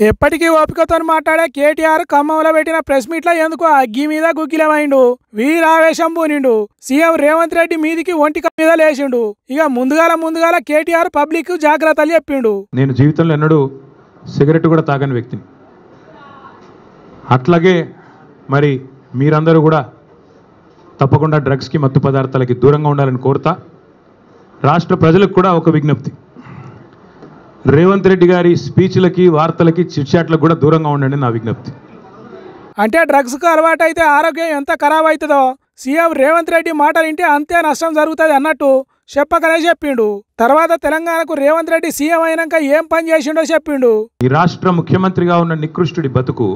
ఎప్పటికీ ఓపికతో మాట్లాడే కేటీఆర్ ఖమ్మంలో పెట్టిన ప్రెస్ మీట్లో ఎందుకు అగ్గి మీద గుగ్గిలమైండు. వీరావేశం పూనిండు. సీఎం రేవంత్ రెడ్డి మీదికి ఒంటిక మీద లేచిండు. ఇక ముందుగాల కేటీఆర్ పబ్లిక్ జాగ్రత్తలు చెప్పిండు. నేను జీవితంలో ఎన్నడూ సిగరెట్ కూడా తాగని వ్యక్తిని. అట్లాగే మరి మీరందరూ కూడా తప్పకుండా డ్రగ్స్కి మత్తు పదార్థాలకి దూరంగా ఉండాలని కోరుతా. రాష్ట్ర ప్రజలకు కూడా ఒక విజ్ఞప్తి, రేవంత్ రెడ్డి గారి స్పీచ్లకి వార్తలకి చిట్చాట్లకు కూడా దూరంగా ఉండండి నా విజ్ఞప్తి. అంటే డ్రగ్స్కు అలవాటు అయితే ఆరోగ్యం ఎంత ఖరాబ్ అవుతుందో సీఎం రేవంత్ రెడ్డి మాటలు వింటే అంతే నష్టం జరుగుతుంది అన్నట్టు చెప్పకనే చెప్పిండు. తర్వాత తెలంగాణకు రేవంత్ రెడ్డి సీఎం అయినాక ఏం పని చేసిండో చెప్పిండు. ఈ రాష్ట్ర ముఖ్యమంత్రిగా ఉన్న నికృష్టుడి బతుకు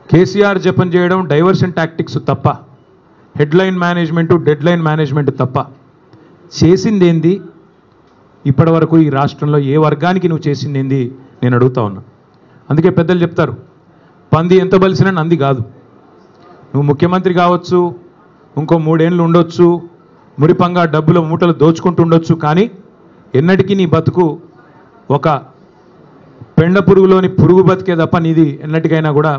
కేసీఆర్ జపం చేయడం డైవర్షన్ టాక్టిక్స్ తప్ప, హెడ్లైన్ మేనేజ్మెంటు డెడ్లైన్ మేనేజ్మెంట్ తప్ప చేసిందేంది? ఇప్పటి వరకు ఈ రాష్ట్రంలో ఏ వర్గానికి నువ్వు చేసిందేంది నేను అడుగుతా ఉన్నా. అందుకే పెద్దలు చెప్తారు, పంది ఎంత బలిసినా నంది కాదు. నువ్వు ముఖ్యమంత్రి కావచ్చు, ఇంకో 3 ఏళ్ళు ఉండొచ్చు, మురిపంగా డబ్బుల మూటలు దోచుకుంటుండొచ్చు, కానీ ఎన్నటికీ నీ బతుకు ఒక పెండ పురుగులోని పురుగు బతికే తప్ప నీది ఎన్నటికైనా కూడా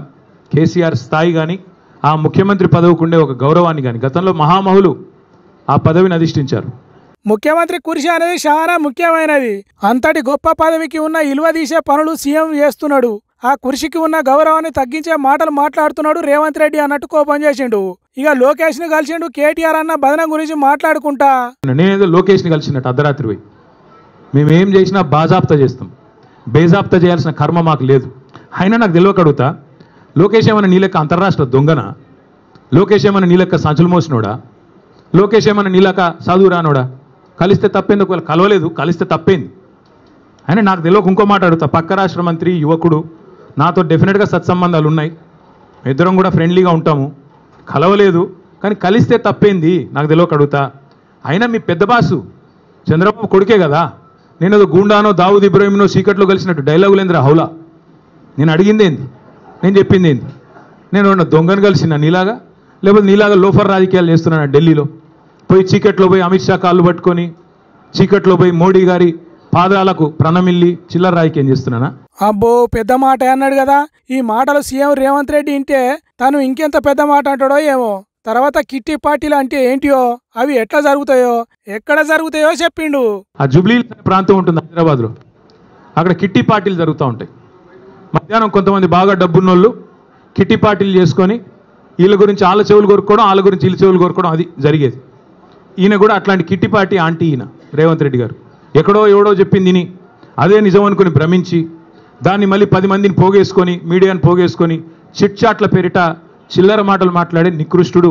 కేసీఆర్ స్థాయి కానీ ఆ ముఖ్యమంత్రి పదవికి ఉండే ఒక గౌరవాన్ని కానీ, గతంలో మహామహులు ఆ పదవిని అధిష్ఠించారు. ముఖ్యమంత్రి కుర్చీ అనేది చాలా ముఖ్యమైనది. అంతటి గొప్ప పదవికి ఉన్న ఇలువ తీసే పనులు సీఎం చేస్తున్నాడు. ఆ కుర్చీకి ఉన్న గౌరవాన్ని తగ్గించే మాటలు మాట్లాడుతున్నాడు రేవంత్ రెడ్డి అన్నట్టు కోపం చేసిండు. ఇక లోకేష్ ని కలిసిండు. కేటీఆర్ అన్న బదనం గురించి మాట్లాడుకుంటా, నేనేదో లోకేష్ని కలిసినట్టు అర్ధరాత్రి పోయి మేమేం చేసినా బాజాప్తా చేస్తాం, బేజాప్తా చేయాల్సిన కర్మ మాకు లేదు. అయినా నాకు తెలియక అడుగుతా, లోకేష్ ఏమన్నా నీలెక్క అంతర్రాష్ట్ర దొంగనా? లోకేష్ ఏమన్నా నీలెక్క సంచులు మోసినోడా? లోకేష్ ఏమన్నా నీలక చదువు రానోడా? కలిస్తే తప్పేంది? ఒకవేళ కలవలేదు, కలిస్తే తప్పేంది? అయినా నాకు తెలియక ఇంకో మాట అడుగుతా, పక్క రాష్ట్ర మంత్రి యువకుడు, నాతో డెఫినెట్గా సత్సంబంధాలు ఉన్నాయి, ఇద్దరం కూడా ఫ్రెండ్లీగా ఉంటాము, కలవలేదు కానీ కలిస్తే తప్పేంది? నాకు తెలియక అడుగుతా. అయినా మీ పెద్ద బాసు చంద్రబాబు కొడుకే కదా, నేను ఏదో గూండానో దావుద్ ఇబ్రాహింనో సీకట్లో కలిసినట్టు డైలాగులేంద్ర హౌలా. నేను అడిగింది ఏంది? నేను చెప్పింది ఏంది? నేను దొంగను కలిసిన నీలాగా, లేకపోతే నీలాగా లోఫర్ రాజకీయాలు చేస్తున్నాను ఢిల్లీలో పోయి, చీకట్లో పోయి అమిత్ షా కాళ్ళు పట్టుకొని, చీకట్లో పోయి మోడీ గారి పాదాలకు ప్రణమిల్లి చిల్లర రాజకీయం చేస్తున్నానా? అబ్బో, పెద్ద మాట అన్నాడు కదా. ఈ మాటలు సీఎం రేవంత్ రెడ్డి ఇంటే తను ఇంకెంత పెద్ద మాట అంటాడో ఏమో. తర్వాత కిట్టి పార్టీలు అంటే ఏంటియో, అవి ఎట్లా జరుగుతాయో, ఎక్కడ జరుగుతాయో చెప్పిండు. ఆ జూబ్లీ ప్రాంతం ఉంటుంది హైదరాబాద్లో, అక్కడ కిట్టి పార్టీలు జరుగుతూ ఉంటాయి. మధ్యాహ్నం కొంతమంది బాగా డబ్బున్నోళ్ళు కిట్టి పార్టీలు చేసుకొని వీళ్ళ గురించి వాళ్ళ చెవులు కొరుక్కోవడం, వాళ్ళ గురించి వీళ్ళ చెవులు కొరుక్కోవడం, అది జరిగేది. ఈయన కూడా అట్లాంటి కిట్టి పార్టీ ఆంటీ ఈయన రేవంత్ రెడ్డి గారు. ఎక్కడో ఎవడో చెప్పింది విని అదే నిజం అనుకుని భ్రమించి దాన్ని మళ్ళీ 10 మందిని పోగేసుకొని, మీడియాని పోగేసుకొని చిట్చాట్ల పేరిట చిల్లర మాటలు మాట్లాడే నికృష్టుడు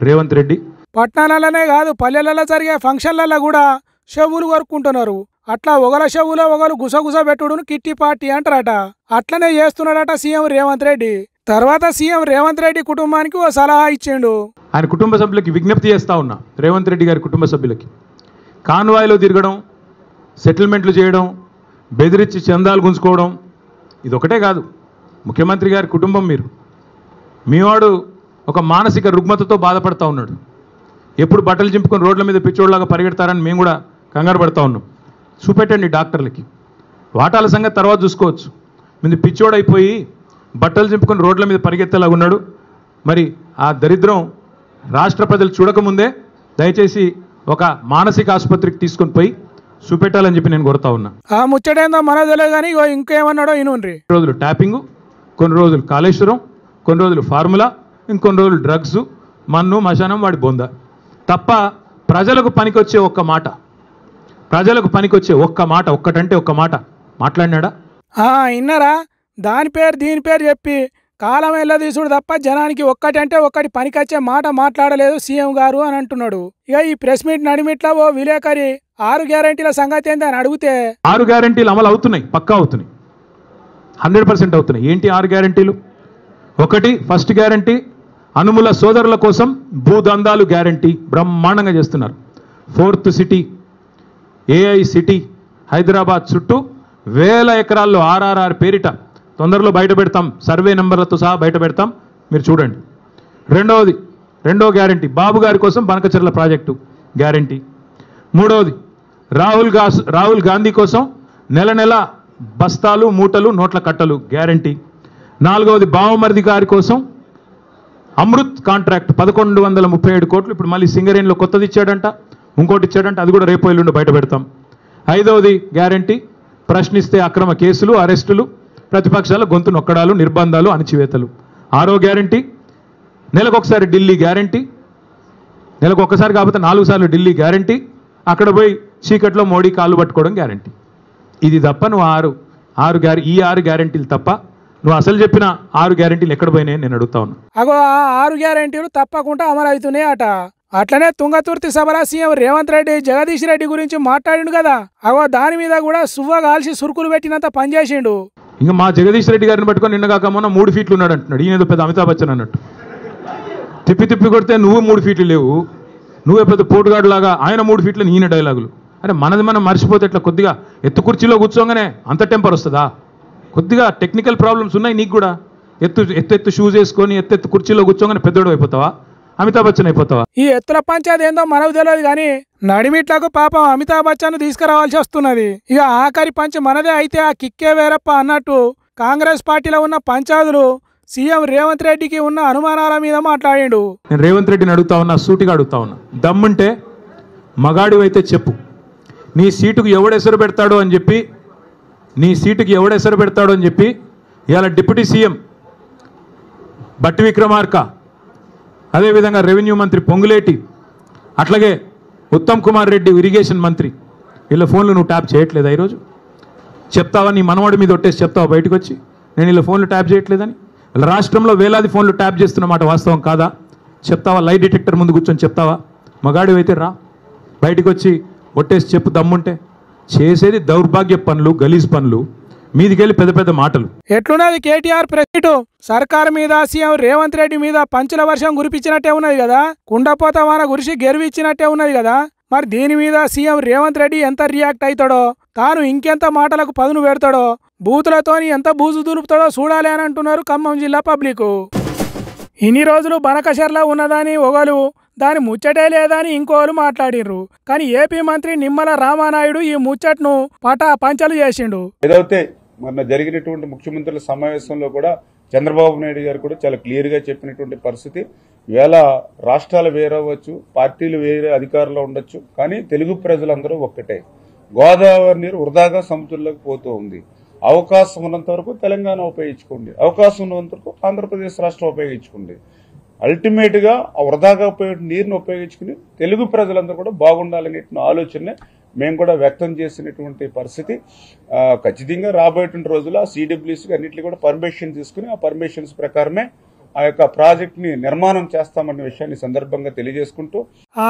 రేవంత్ రెడ్డి. పట్టణాలలోనే కాదు, పల్లెలలో జరిగే ఫంక్షన్లలో కూడా చెవులు కొరుక్కుంటున్నారు. అట్లా ఒకల చెవులో ఒకరు గుసగుస పెట్టుడును కిట్టి పార్టీ అంటారట. అట్లనే చేస్తున్నాడట సీఎం రేవంత్ రెడ్డి. తర్వాత సీఎం రేవంత్ రెడ్డి కుటుంబానికి ఓ సలహా ఇచ్చిండు. ఆయన కుటుంబ సభ్యులకి విజ్ఞప్తి చేస్తా ఉన్నా, రేవంత్ రెడ్డి గారి కుటుంబ సభ్యులకి కాన్వాయ్లో తిరగడం, సెటిల్మెంట్లు చేయడం, బెదిరించి చందాలు గుంజుకోవడం ఇదొకటే కాదు. ముఖ్యమంత్రి గారి కుటుంబం మీరు, మీవాడు ఒక మానసిక రుగ్మతతో బాధపడతా ఉన్నాడు. ఎప్పుడు బట్టలు చింపుకొని రోడ్ల మీద పిచ్చోడ్లాగా పరిగెడతారని మేము కూడా కంగారు పడతా ఉన్నాం. చూపెట్టండి డాక్టర్లకి, వాటాల సంగతి తర్వాత చూసుకోవచ్చు. ముందు పిచ్చోడైపోయి బట్టలు చింపుకొని రోడ్ల మీద పరిగెత్తేలాగా ఉన్నాడు. మరి ఆ దరిద్రం రాష్ట్ర ప్రజలు చూడకముందే దయచేసి ఒక మానసిక ఆసుపత్రికి తీసుకొని పోయి చూపెట్టాలని చెప్పి నేను కోరుతా ఉన్నా. ఆ ముచ్చటేందో మనదలే కానీ ఇంకేమన్నాడో ఇనుండ్రి. రోజులు ట్యాపింగు, కొన్ని రోజులు కాళేశ్వరం, కొన్ని రోజులు ఫార్ములా, ఇంకొన్ని రోజులు డ్రగ్స్, మన్ను మశానం వాడి బొంద తప్ప ప్రజలకు పనికొచ్చే ఒక్క మాట, ప్రజలకు పనికొచ్చే ఒక్క మాట, ఒక్కటంటే ఒక్క మాట మాట్లాడినాడా? ఇన్నారా? దాని పేరు దీని పేరు చెప్పి కాలం వెళ్ళదీసుడు తప్ప జనానికి ఒక్కటంటే ఒక్కటి పనికొచ్చే మాట మాట్లాడలేదు సీఎం గారు అని అంటున్నాడు. ఇక ఈ ప్రెస్ మీట్ నడిమిట్లా ఓ విలేకరి 6 గ్యారంటీల సంగతి ఏంటి అని అడిగితే, 6 గ్యారంటీలు అమలు అవుతున్నాయి, పక్కా అవుతున్నాయి, 100% అవుతున్నాయి. ఏంటి 6 గ్యారంటీలు? ఒకటి, ఫస్ట్ గ్యారంటీ అనుముల సోదరుల కోసం భూదందాలు గ్యారంటీ బ్రహ్మాండంగా చేస్తున్నారు. 4th city AI city Hyderabad చుట్టూ 1000 ఎకరాల్లో RRR పేరిట తొందరలో బయట పెడతాం, సర్వే నెంబర్లతో సహా బయట పెడతాం, మీరు చూడండి. రెండో గ్యారంటీ బాబు గారి కోసం బనకచెర్ల ప్రాజెక్టు గ్యారంటీ. మూడవది రాహుల్ గాంధీ కోసం నెల బస్తాలు మూటలు నోట్ల కట్టలు గ్యారంటీ. 4వది బావమరిది గారి కోసం అమృత్ కాంట్రాక్ట్ 1137 కోట్లు ఇప్పుడు మళ్ళీ సింగరేణిలో కొత్తది ఇచ్చాడంట, ఇంకోటి ఇచ్చాడంట, అది కూడా రేపు ఎల్లుండి బయట పెడతాం. 5వది గ్యారంటీ ప్రశ్నిస్తే అక్రమ కేసులు అరెస్టులు ప్రతిపక్షాల గొంతు నొక్కడాలు నిర్బంధాలు అణచివేతలు. 6వ గ్యారంటీ నెలకొకసారి ఢిల్లీ గ్యారంటీ, నెలకు ఒక్కసారి కాకపోతే 4 సార్లు ఢిల్లీ గ్యారంటీ, అక్కడ పోయి చీకట్లో మోడీ కాళ్ళు పట్టుకోవడం గ్యారంటీ. ఇది తప్ప నువ్వు ఈ 6 గ్యారంటీలు తప్ప నువ్వు అసలు చెప్పిన 6 గ్యారంటీలు ఎక్కడ పోయినాయి నేను అడుగుతా ఉన్నా. అగో ఆ 6 గ్యారంటీలు తప్పకుండా అమలు అవుతున్నాయి అట. అట్లనే తుంగతుర్తి సభలో సీఎం రేవంత్ రెడ్డి జగదీష్ రెడ్డి గురించి మాట్లాడిండు కదా, అగో దాని మీద కూడా సువ్వ కాల్చి సురుకులు పెట్టినంత పనిచేసిండు. ఇంకా మా జగదీష్ రెడ్డి గారిని పట్టుకొని నిన్న కాక మొన్న 3 ఫీట్లు ఉన్నాడు అంటున్నాడు. ఈయన పెద్ద అమితాబ్ బచ్చన్ అన్నట్టు తిప్పి కొడితే నువ్వు 3 ఫీట్లు లేవు, నువ్వే పెద్ద పోటుగాడు లాగా ఆయన 3 ఫీట్లు ఈయన డైలాగులు. అరే మనది మనం మర్చిపోతే ఎట్లా? కొద్దిగా ఎత్తు కుర్చీలో కూర్చోగానే అంత టెంపర్ వస్తుందా? కొద్దిగా టెక్నికల్ ప్రాబ్లమ్స్ ఉన్నాయి నీకు కూడా. ఎత్తు షూస్ వేసుకొని ఎత్తు కుర్చీలో కూర్చోగానే పెద్దోడు అయిపోతావా? అమితాబ్ బచ్చన్ అయిపోతావా? ఈ ఎత్తుల పంచాయతీ ఏందో మనకు తెలియదు కానీ నడిమిట్లకు పాపం అమితాబ్ బచ్చన్ తీసుకురావాల్సి వస్తున్నది. ఇక ఆఖరి పంచ్ మనదే అయితే ఆ కిక్కే వేరప్ప అన్నట్టు కాంగ్రెస్ పార్టీలో ఉన్న పంచాదులు సీఎం రేవంత్ రెడ్డికి ఉన్న అనుమానాల మీద మాట్లాడిండు. నేను రేవంత్ రెడ్డిని అడుగుతా ఉన్నా, సూటిగా అడుగుతా ఉన్నా, దమ్ముంటే మగాడివైతే చెప్పు, నీ సీటుకు ఎవడెసరు పెడతాడో అని చెప్పి ఇవాళ డిప్యూటీ సీఎం బట్టి విక్రమార్క, అదేవిధంగా రెవెన్యూ మంత్రి పొంగులేటి, అట్లాగే ఉత్తమ్ కుమార్ రెడ్డి ఇరిగేషన్ మంత్రి, వీళ్ళ ఫోన్లు నువ్వు ట్యాప్ చేయట్లేదా? ఈరోజు చెప్తావా? నీ మనవాడి మీద ఒట్టేసి చెప్తావా బయటకు వచ్చి నేను వీళ్ళ ఫోన్లు ట్యాప్ చేయట్లేదని? వీళ్ళ రాష్ట్రంలో వేలాది ఫోన్లు ట్యాప్ చేస్తున్నమాట వాస్తవం కాదా? చెప్తావా? లై డిటెక్టర్ ముందు కూర్చొని చెప్తావా? మగాడివైతే రా బయటకు వచ్చి ఒట్టేసి చెప్పు దమ్ముంటే. చేసేది దౌర్భాగ్య పనులు, గలీజ్ పనులు, మీదికెళ్ళి పెద్ద పెద్ద మాటలు. ఎట్లున్నది కేటీఆర్ ప్రెసిడెంట్ సర్కార్ మీద సీఎం రేవంత్ రెడ్డి మీద పంచుల వర్షం కురిపించినట్టే ఉన్నది కదా, కుండపోత వాన గురిసి గెలివిచ్చినట్టే ఉన్నది కదా. మరి దీని మీద సీఎం రేవంత్ రెడ్డి ఎంత రియాక్ట్ అవుతాడో, తాను ఇంకెంత మాటలకు పదును పెడతాడో, బూతులతోని ఎంత బూజు దులుపుతాడో చూడాలి అని అంటున్నారు ఖమ్మం జిల్లా పబ్లిక్. ఇన్ని రోజులు బనకషర్లా ఉన్నదని ఒకరు, దాని ముచ్చటే లేదని ఇంకోరు మాట్లాడిర్రు. కానీ ఏపీ మంత్రి నిమ్మల రామానాయుడు ఈ ముచ్చట్ను పంచలు చేసిండు. ఏదైతే మొన్న జరిగినటువంటి ముఖ్యమంత్రుల సమావేశంలో కూడా చంద్రబాబు నాయుడు గారు కూడా చాలా క్లియర్ గా చెప్పినటువంటి పరిస్థితి, ఈవేళ రాష్ట్రాలు వేరవచ్చు, పార్టీలు వేరే అధికారంలో ఉండొచ్చు, కానీ తెలుగు ప్రజలందరూ ఒక్కటే. గోదావరి నీరు వృధాగా సముద్రంలోకి పోతూ ఉంది. అవకాశం ఉన్నంత వరకు తెలంగాణ ఉపయోగించుకోండి, అవకాశం ఉన్నంత వరకు ఆంధ్రప్రదేశ్ రాష్ట్రం ఉపయోగించుకోండి. అల్టిమేట్ గా ఆ వృధాగా పోయే నీరుని ఉపయోగించుకుని తెలుగు ప్రజలందరూ కూడా బాగుండాలనే ఆలోచన మేము కూడా వ్యక్తం చేసినటువంటి పరిస్థితి. ఖచ్చితంగా రాబోయేటువంటి రోజుల్లో ఆ సిడబ్ల్యూసీకి అన్నింటినీ కూడా పర్మిషన్ తీసుకుని ఆ పర్మిషన్స్ ప్రకారమే ఆ యొక్క ప్రాజెక్ట్ ని నిర్మాణం చేస్తామన్న విషయాన్ని సందర్భంగా తెలియజేసుకుంటూ.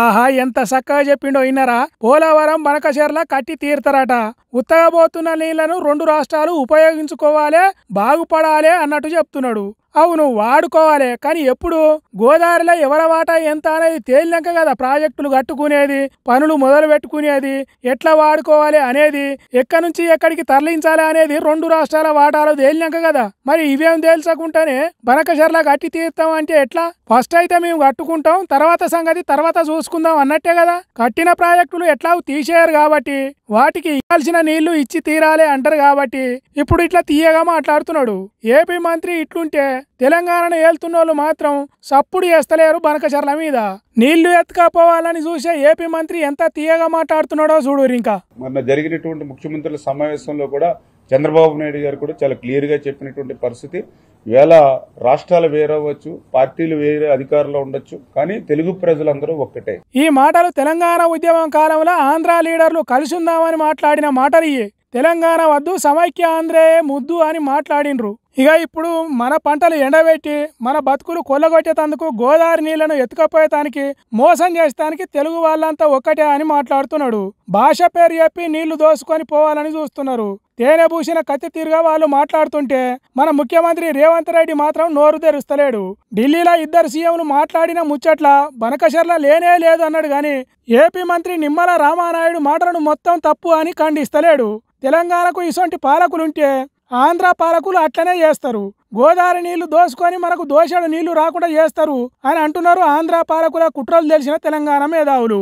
ఆహా, ఎంత చక్కగా చెప్పిండో ఇన్నరా. పోలవరం బనకచెర్ల కట్టి తీరుతారట. ఉత్తగా పోతున్న నీళ్లను 2 రాష్ట్రాలు ఉపయోగించుకోవాలి, బాగుపడాలి అన్నట్టు చెప్తున్నాడు. అవును, వాడుకోవాలి, కానీ ఎప్పుడు? గోదావరిలో ఎవరి వాటా ఎంత అనేది తేలినాక కదా ప్రాజెక్టులు కట్టుకునేది, పనులు మొదలు పెట్టుకునేది, ఎట్లా వాడుకోవాలి అనేది, ఎక్కడి నుంచి ఎక్కడికి తరలించాలి అనేది 2 రాష్ట్రాల వాటాలు తేలినాక కదా. మరి ఇవేం తేల్చకుండానే బనకచెర్ల కట్టి తీరుతాం అంటే ఎట్లా? ఫస్ట్ అయితే మేము కట్టుకుంటాం, తర్వాత సంగతి తర్వాత చూసుకుందాం అన్నట్టే కదా. కట్టిన ప్రాజెక్టులు ఎట్లా తీసేయరు కాబట్టి, వాటికి ఇవ్వాల్సిన నీళ్లు ఇచ్చి తీరాలి అంటారు కాబట్టి ఇప్పుడు ఇట్లా తీయగా మాట్లాడుతున్నాడు. ఏపీ మంత్రి ఇట్లుంటే తెలంగాణను ఏళ్తున్నోళ్ళు మాత్రం సప్పుడు చేస్తలేరు బనకచెర్ల మీద. నీళ్లు ఎత్తుకపోవాలని చూసే ఏపీ మంత్రి ఎంత తీయగా మాట్లాడుతున్నాడో చూడు. ఇంకా మొన్న జరిగినటువంటి ముఖ్యమంత్రుల సమావేశంలో కూడా చంద్రబాబు నాయుడు గారు కూడా చాలా క్లియర్ గా చెప్పినటువంటి పరిస్థితి, ఈవేళ రాష్ట్రాలు వేరవచ్చు, పార్టీలు వేరే అధికారంలో ఉండొచ్చు, కానీ తెలుగు ప్రజలందరూ ఒక్కటే. ఈ మాటలు తెలంగాణ ఉద్యమం కాలంలో ఆంధ్ర లీడర్లు కలిసి ఉందామని మాట్లాడిన మాటలు ఇయ్యే. తెలంగాణ వద్దు, సమైక్య ఆంధ్రే ముద్దు అని మాట్లాడినరు. ఇక ఇప్పుడు మన పంటలు ఎండబెట్టి మన బతుకులు కొల్లగొట్టేందుకు, గోదావరి నీళ్లను ఎత్తుకపోయేతానికి, మోసం చేసేదానికి తెలుగు వాళ్ళంతా ఒక్కటే అని మాట్లాడుతున్నాడు. భాష పేరు చెప్పి నీళ్లు దోసుకొని పోవాలని చూస్తున్నారు. తేనె పూసిన కత్తి తీరుగా వాళ్ళు మాట్లాడుతుంటే మన ముఖ్యమంత్రి రేవంత్ రెడ్డి మాత్రం నోరు తెరుస్తలేడు. ఢిల్లీలో 2 సీఎంలు మాట్లాడిన ముచ్చట్ల బనకచెర్ల లేనే లేదు అన్నాడు గాని ఏపీ మంత్రి నిమ్మల రామానాయుడు మాటలను మొత్తం తప్పు అని ఖండిస్తలేడు. తెలంగాణకు ఇసొంటి పాలకులుంటే ఆంధ్ర పాలకులు అట్లనే చేస్తారు. గోదావరి నీళ్లు దోసుకొని మనకు దోషాడు నీళ్లు రాకుండా చేస్తారు అని అంటున్నారు ఆంధ్ర పాలకుల కుట్రలు తెలిసిన తెలంగాణ మేధావులు.